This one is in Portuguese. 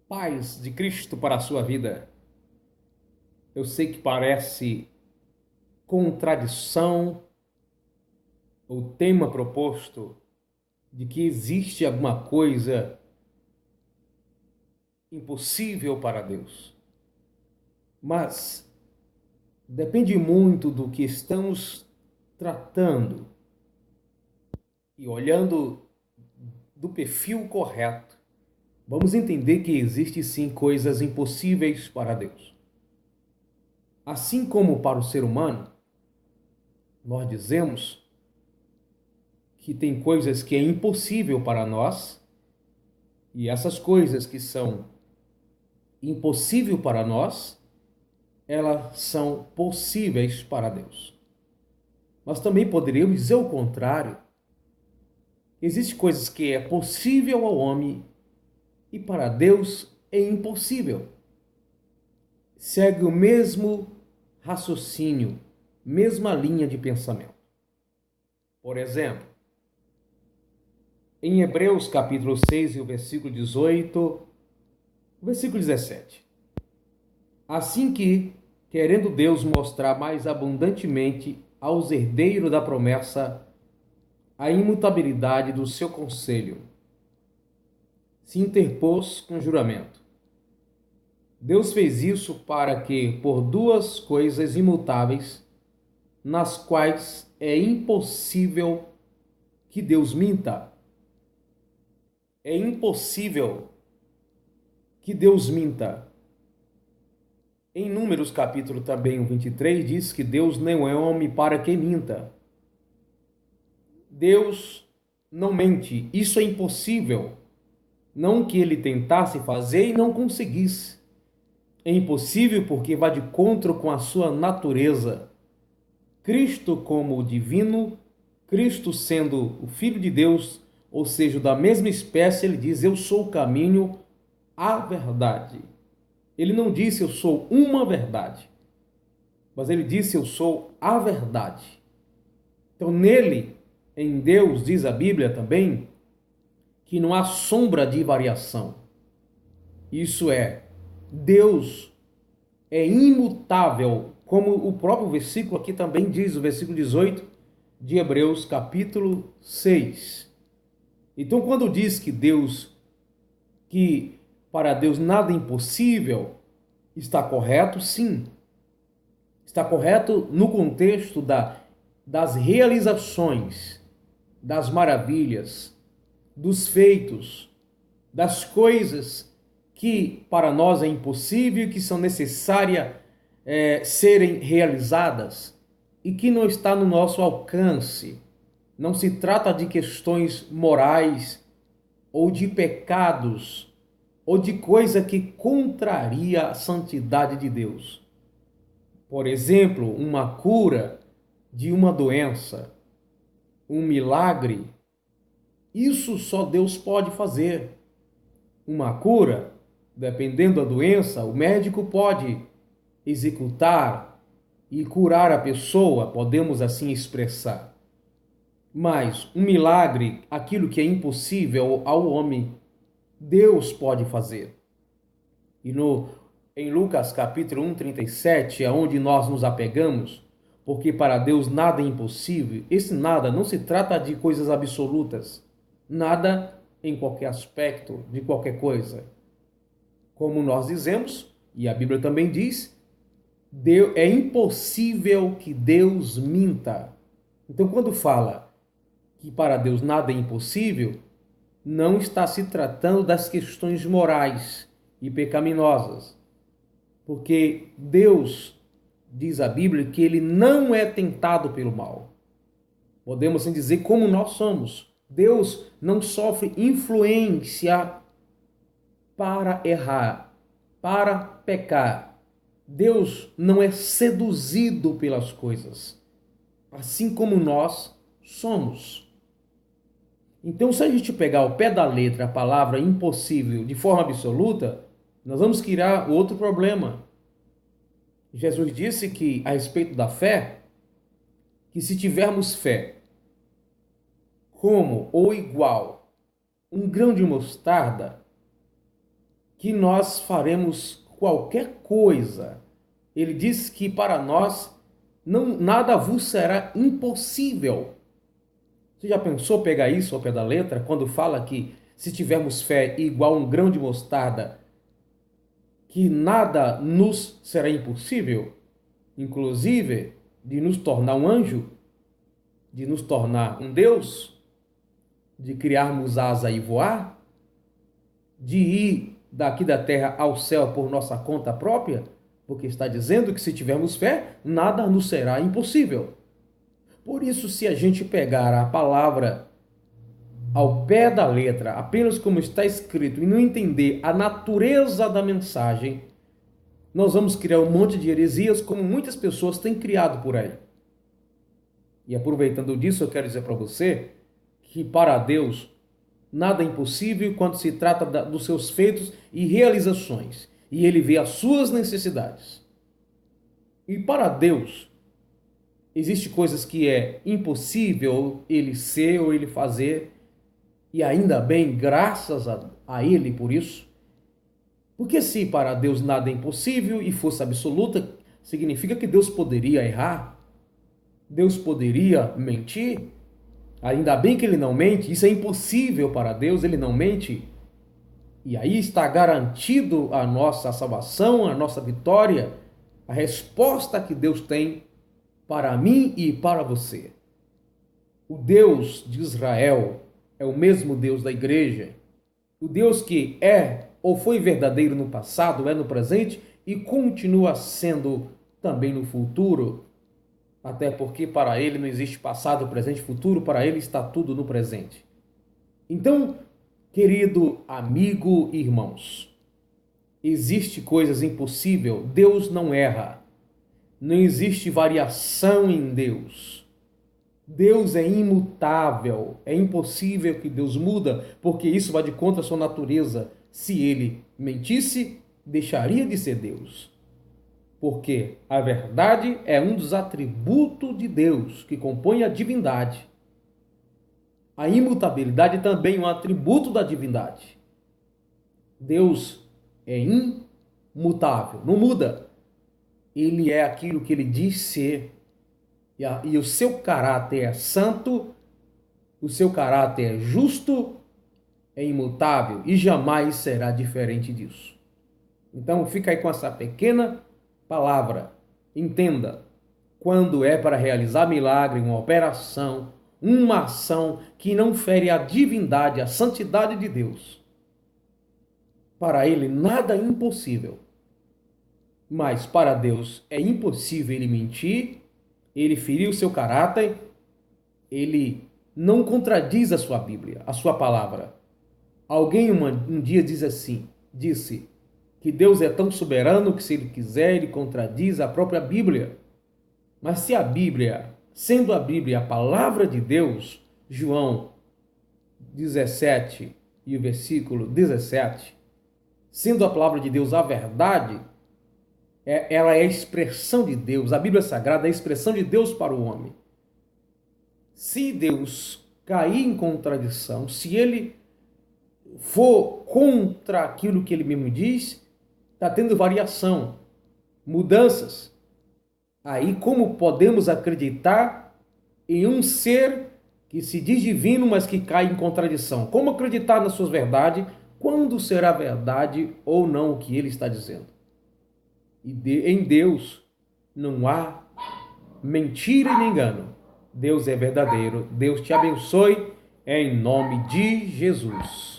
Paz de Cristo para a sua vida. Eu sei que parece contradição o tema proposto de que existe alguma coisa impossível para Deus. Mas depende muito do que estamos tratando e olhando do perfil correto. Vamos entender que existe sim coisas impossíveis para Deus. Assim como para o ser humano, nós dizemos que tem coisas que é impossível para nós, e essas coisas que são impossível para nós, elas são possíveis para Deus. Mas também poderíamos dizer o contrário. Existem coisas que é possível ao homem e para Deus é impossível. Segue o mesmo raciocínio, mesma linha de pensamento. Por exemplo, em Hebreus capítulo 6 e o versículo 18, o versículo 17. Assim que, querendo Deus mostrar mais abundantemente aos herdeiros da promessa a imutabilidade do seu conselho, se interpôs com juramento. Deus fez isso para que, por duas coisas imutáveis, nas quais é impossível que Deus minta. É impossível que Deus minta. Em Números capítulo também, o 23, diz que Deus não é homem para que minta. Deus não mente, isso é impossível. Não que ele tentasse fazer e não conseguisse. É impossível porque vai de encontro com a sua natureza. Cristo como o divino, Cristo sendo o Filho de Deus, ou seja, da mesma espécie, ele diz: eu sou o caminho, a verdade. Ele não disse eu sou uma verdade, mas ele disse eu sou a verdade. Então, nele, em Deus, diz a Bíblia também, que não há sombra de variação. Isso é, Deus é imutável, como o próprio versículo aqui também diz, o versículo 18 de Hebreus capítulo 6. Então, quando diz que para Deus nada é impossível, está correto? Sim. Está correto no contexto das realizações, das maravilhas, dos feitos, das coisas que para nós é impossível e que são necessárias serem realizadas e que não está no nosso alcance. Não se trata de questões morais ou de pecados ou de coisa que contraria a santidade de Deus. Por exemplo, uma cura de uma doença, um milagre, isso só Deus pode fazer. Uma cura, dependendo da doença, o médico pode executar e curar a pessoa, podemos assim expressar. Mas um milagre, aquilo que é impossível ao homem, Deus pode fazer. E em Lucas capítulo 1, 37, é onde nós nos apegamos, porque para Deus nada é impossível. Esse nada não se trata de coisas absolutas. Nada em qualquer aspecto, de qualquer coisa. Como nós dizemos, e a Bíblia também diz, é impossível que Deus minta. Então, quando fala que para Deus nada é impossível, não está se tratando das questões morais e pecaminosas. Porque Deus, diz a Bíblia, que ele não é tentado pelo mal. Podemos assim dizer como nós somos. Deus não sofre influência para errar, para pecar. Deus não é seduzido pelas coisas, assim como nós somos. Então, se a gente pegar ao pé da letra a palavra impossível de forma absoluta, nós vamos criar outro problema. Jesus disse que, a respeito da fé, que se tivermos fé como ou igual um grão de mostarda, que nós faremos qualquer coisa. Ele diz que para nós nada vos será impossível. Você já pensou pegar isso ao pé da letra, quando fala que se tivermos fé igual a um grão de mostarda, que nada nos será impossível, inclusive de nos tornar um anjo, de nos tornar um Deus, de criarmos asa e voar, de ir daqui da terra ao céu por nossa conta própria, porque está dizendo que se tivermos fé, nada nos será impossível. Por isso, se a gente pegar a palavra ao pé da letra, apenas como está escrito, e não entender a natureza da mensagem, nós vamos criar um monte de heresias, como muitas pessoas têm criado por aí. E aproveitando disso, eu quero dizer para você que para Deus nada é impossível quando se trata dos seus feitos e realizações. E Ele vê as suas necessidades. E para Deus, existem coisas que é impossível Ele ser ou Ele fazer, e ainda bem, graças a Ele por isso. Porque se para Deus nada é impossível e força absoluta, significa que Deus poderia errar, Deus poderia mentir. Ainda bem que Ele não mente, isso é impossível para Deus, Ele não mente. E aí está garantido a nossa salvação, a nossa vitória, a resposta que Deus tem para mim e para você. O Deus de Israel é o mesmo Deus da igreja. O Deus que é ou foi verdadeiro no passado, é no presente e continua sendo também no futuro. Até porque para Ele não existe passado, presente e futuro, para Ele está tudo no presente. Então, querido amigo e irmãos, existe coisas impossíveis, Deus não erra. Não existe variação em Deus. Deus é imutável, é impossível que Deus muda, porque isso vai de contra a sua natureza. Se Ele mentisse, deixaria de ser Deus. Porque a verdade é um dos atributos de Deus que compõe a divindade. A imutabilidade também é um atributo da divindade. Deus é imutável, não muda. Ele é aquilo que Ele diz ser. E o seu caráter é santo, o seu caráter é justo, é imutável e jamais será diferente disso. Então fica aí com essa pequena palavra. Entenda, quando é para realizar milagre, uma operação, uma ação que não fere a divindade, a santidade de Deus, para Ele nada é impossível. Mas para Deus é impossível Ele mentir, Ele ferir o seu caráter, Ele não contradiz a sua Bíblia, a sua palavra. Alguém um dia disse que Deus é tão soberano que se Ele quiser, Ele contradiz a própria Bíblia. Mas se a Bíblia, sendo a Bíblia a palavra de Deus, João 17 e o versículo 17, sendo a palavra de Deus a verdade, ela é a expressão de Deus, a Bíblia Sagrada é a expressão de Deus para o homem. Se Deus cair em contradição, se Ele for contra aquilo que Ele mesmo diz, está tendo variação, mudanças. Aí como podemos acreditar em um ser que se diz divino, mas que cai em contradição? Como acreditar nas suas verdades, quando será verdade ou não o que Ele está dizendo? Em Deus não há mentira e nem engano. Deus é verdadeiro. Deus te abençoe em nome de Jesus.